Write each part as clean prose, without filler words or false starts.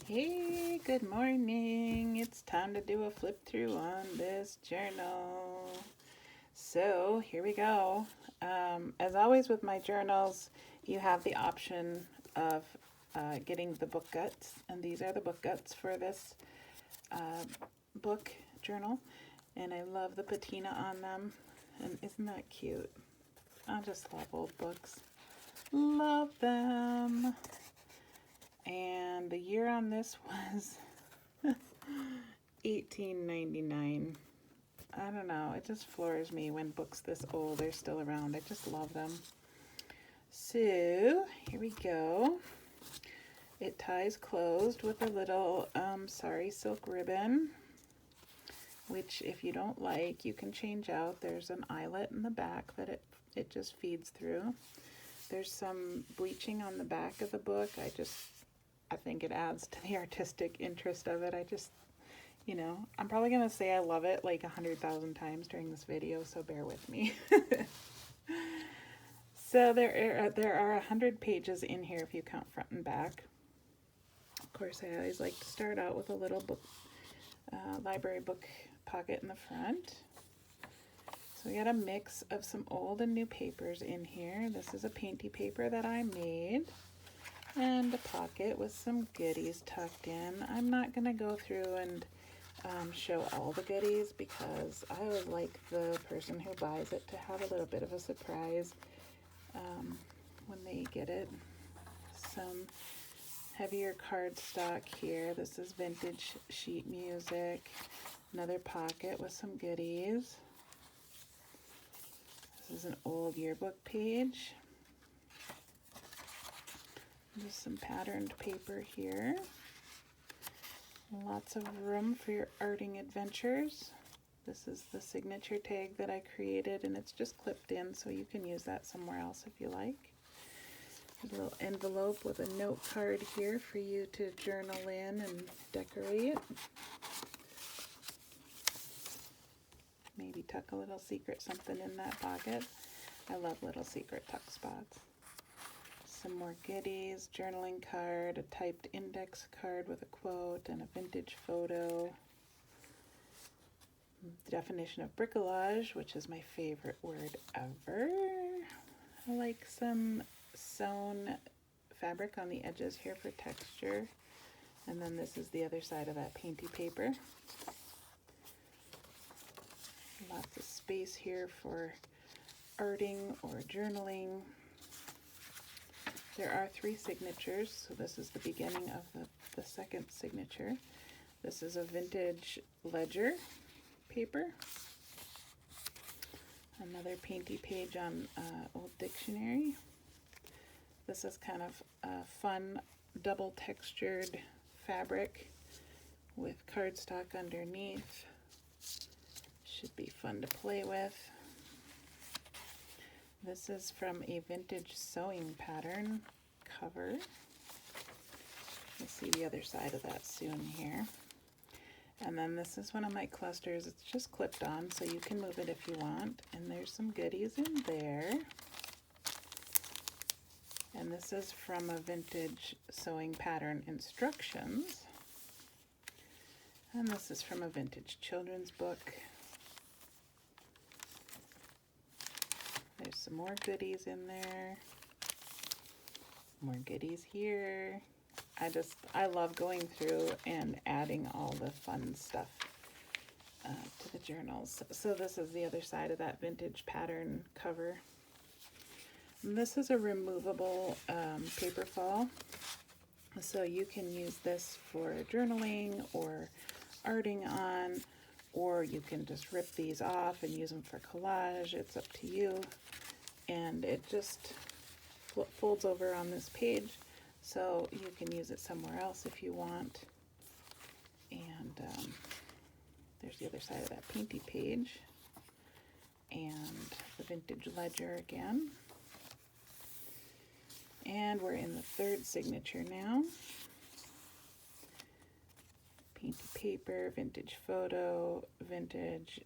Hey, good morning. It's time to do a flip through on this journal. So here we go. As always with my journals, you have the option of getting the book guts, and these are the book guts for this book journal. And I love the patina on them, and isn't that cute? I just love old books. Love them. And the year on this was 1899. I don't know, it just floors me when books this old are still around. I just love them. So here we go. It ties closed with a little sari silk ribbon, which if you don't like, you can change out. There's an eyelet in the back that it just feeds through. There's some bleaching on the back of the book. I think it adds to the artistic interest of it. I'm probably going to say I love it like 100,000 times during this video, so bear with me. So there are 100 pages in here if you count front and back. Of course, I always like to start out with a little book, library book pocket in the front. So we got a mix of some old and new papers in here. This is a painty paper that I made. And a pocket with some goodies tucked in. I'm not going to go through and show all the goodies because I always like the person who buys it to have a little bit of a surprise when they get it. Some heavier cardstock here. This is vintage sheet music. Another pocket with some goodies. This is an old yearbook page. Just some patterned paper here. Lots of room for your arting adventures. This is the signature tag that I created, and it's just clipped in, so you can use that somewhere else if you like. A little envelope with a note card here for you to journal in and decorate. Maybe tuck a little secret something in that pocket. I love little secret tuck spots. Some more goodies, journaling card, a typed index card with a quote, and a vintage photo. The definition of bricolage, which is my favorite word ever. I like some sewn fabric on the edges here for texture. And then this is the other side of that painty paper. Lots of space here for arting or journaling. There are 3 signatures, so this is the beginning of the second signature. This is a vintage ledger paper. Another painty page on old dictionary. This is kind of a fun double textured fabric with cardstock underneath. Should be fun to play with. This is from a vintage sewing pattern cover. You'll see the other side of that soon here. And then this is one of my clusters. It's just clipped on, so you can move it if you want. And there's some goodies in there. And this is from a vintage sewing pattern instructions. And this is from a vintage children's book. There's some more goodies in there. More goodies here. I love going through and adding all the fun stuff to the journals. So this is the other side of that vintage pattern cover. And this is a removable paper fall. So you can use this for journaling or arting on, or you can just rip these off and use them for collage. It's up to you. And it just folds over on this page, so you can use it somewhere else if you want. And there's the other side of that painty page. And the vintage ledger again. And we're in the 3rd signature now. Painty paper, vintage photo, vintage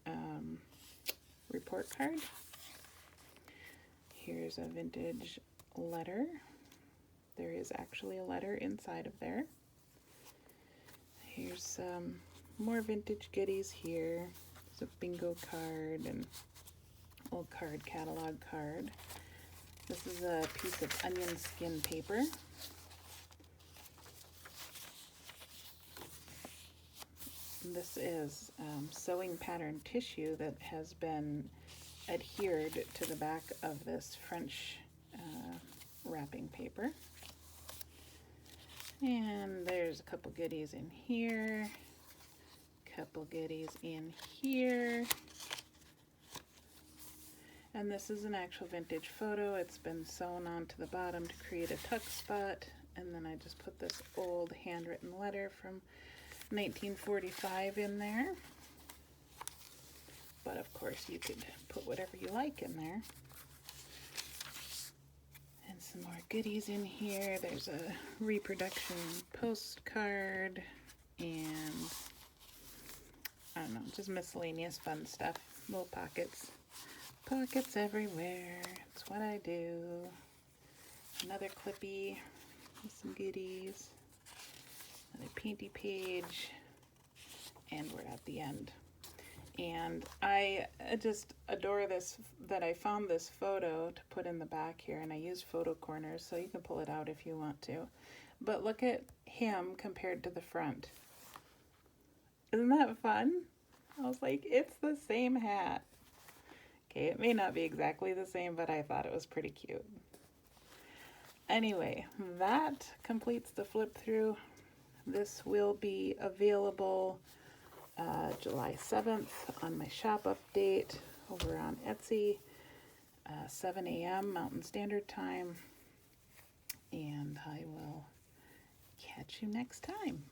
report card. Here's a vintage letter. There is actually a letter inside of there. more vintage goodies here. There's a bingo card and old card catalog card. This is a piece of onion skin paper. This is sewing pattern tissue that has been adhered to the back of this French wrapping paper. And there's a couple goodies in here, couple goodies in here. And this is an actual vintage photo. It's been sewn onto the bottom to create a tuck spot. And then I just put this old handwritten letter from 1945 in there. But of course you could put whatever you like in there. And some more goodies in here. There's a reproduction postcard and I don't know, just miscellaneous fun stuff. Little pockets. Pockets everywhere. That's what I do. Another clippy with some goodies. Another painty page. And we're at the end. And I just adore this, that I found this photo to put in the back here, and I use photo corners, so you can pull it out if you want to. But look at him compared to the front. Isn't that fun? I was like, it's the same hat. Okay, it may not be exactly the same, but I thought it was pretty cute. Anyway, that completes the flip through. This will be available July 7th on my shop update over on Etsy, 7 a.m. Mountain Standard Time, and I will catch you next time.